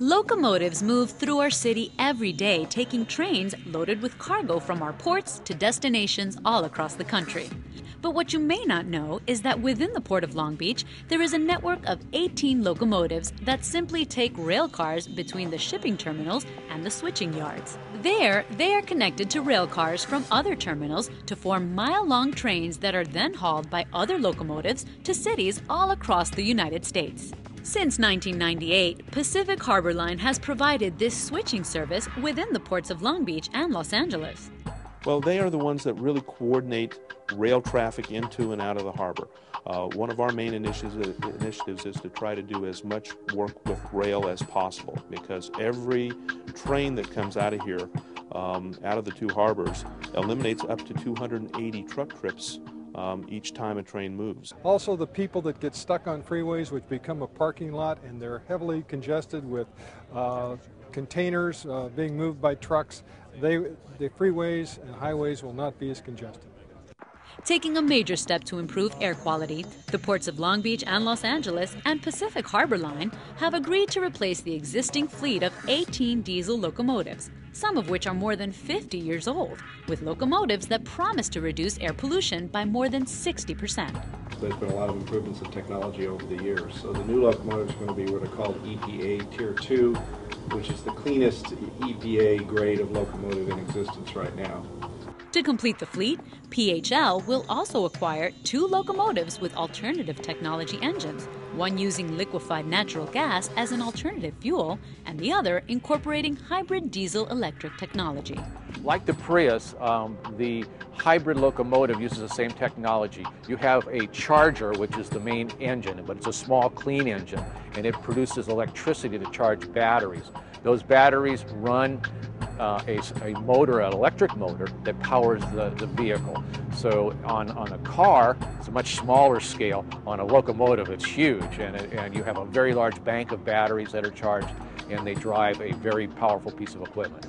Locomotives move through our city every day, taking trains loaded with cargo from our ports to destinations all across the country. But what you may not know is that within the Port of Long Beach, there is a network of 18 locomotives that simply take rail cars between the shipping terminals and the switching yards. There, they are connected to rail cars from other terminals to form mile-long trains that are then hauled by other locomotives to cities all across the United States. Since 1998, Pacific Harbor Line has provided this switching service within the ports of Long Beach and Los Angeles. Well, they are the ones that really coordinate rail traffic into and out of the harbor. One of our main initiatives is to try to do as much work with rail as possible, because every train that comes out of here, out of the two harbors, eliminates up to 280 truck trips each time a train moves. Also, the people that get stuck on freeways, which become a parking lot, and they're heavily congested with containers being moved by trucks, the freeways and highways will not be as congested. Taking a major step to improve air quality, the ports of Long Beach and Los Angeles and Pacific Harbor Line have agreed to replace the existing fleet of 18 diesel locomotives, some of which are more than 50 years old, with locomotives that promise to reduce air pollution by more than 60%. There's been a lot of improvements in technology over the years. So the new locomotives are going to be what are called EPA Tier 2, which is the cleanest EPA grade of locomotive in existence right now. To complete the fleet, PHL will also acquire 2 locomotives with alternative technology engines, one using liquefied natural gas as an alternative fuel, and the other incorporating hybrid diesel-electric technology. Like the Prius, the hybrid locomotive uses the same technology. You have a charger, which is the main engine, but it's a small, clean engine, and it produces electricity to charge batteries. Those batteries run a motor, an electric motor, that powers the vehicle. So on a car, it's a much smaller scale. On a locomotive, it's huge, and you have a very large bank of batteries that are charged, and they drive a very powerful piece of equipment.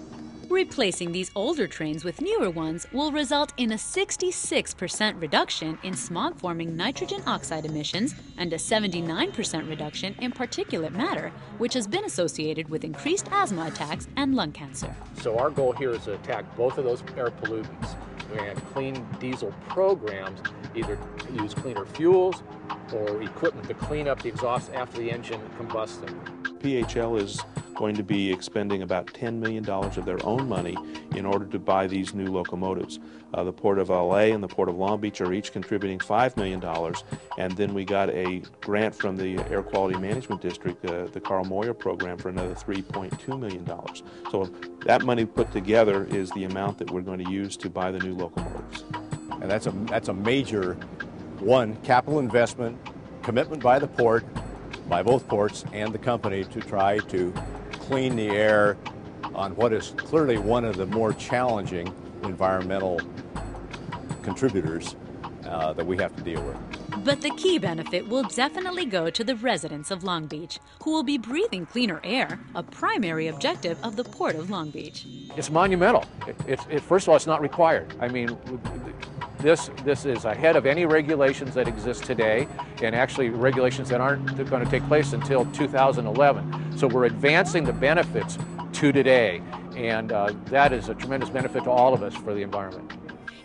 Replacing these older trains with newer ones will result in a 66% reduction in smog-forming nitrogen oxide emissions and a 79% reduction in particulate matter, which has been associated with increased asthma attacks and lung cancer. So our goal here is to attack both of those air pollutants, and clean diesel programs either use cleaner fuels or equipment to clean up the exhaust after the engine combusts them. PHL is going to be expending about $10 million of their own money in order to buy these new locomotives. The Port of LA and the Port of Long Beach are each contributing $5 million, and then we got a grant from the Air Quality Management District, the Carl Moyer program, for another $3.2 million. So that money put together is the amount that we're going to use to buy the new locomotives. And that's a major capital investment, commitment by the port, by both ports and the company, to try to clean the air on what is clearly one of the more challenging environmental contributors that we have to deal with. But the key benefit will definitely go to the residents of Long Beach, who will be breathing cleaner air, a primary objective of the Port of Long Beach. It's monumental. First of all, it's not required. I mean, this is ahead of any regulations that exist today, and actually regulations that aren't going to take place until 2011. So we're advancing the benefits to today, and that is a tremendous benefit to all of us for the environment.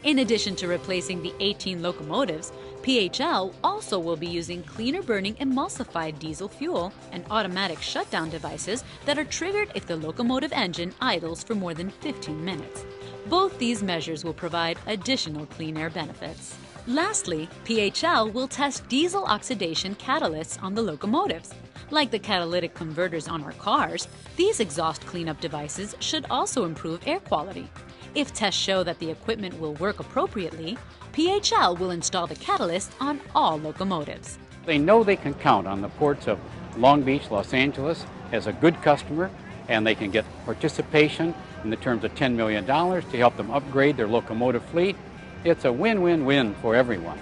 In addition to replacing the 18 locomotives, PHL also will be using cleaner burning emulsified diesel fuel and automatic shutdown devices that are triggered if the locomotive engine idles for more than 15 minutes. Both these measures will provide additional clean air benefits. Lastly, PHL will test diesel oxidation catalysts on the locomotives. Like the catalytic converters on our cars, these exhaust cleanup devices should also improve air quality. If tests show that the equipment will work appropriately, PHL will install the catalyst on all locomotives. They know they can count on the ports of Long Beach, Los Angeles as a good customer, and they can get participation in the terms of $10 million to help them upgrade their locomotive fleet. It's a win-win-win for everyone.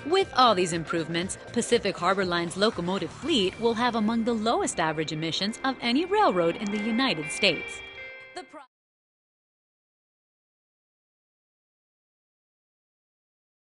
With all these improvements, Pacific Harbor Line's locomotive fleet will have among the lowest average emissions of any railroad in the United States.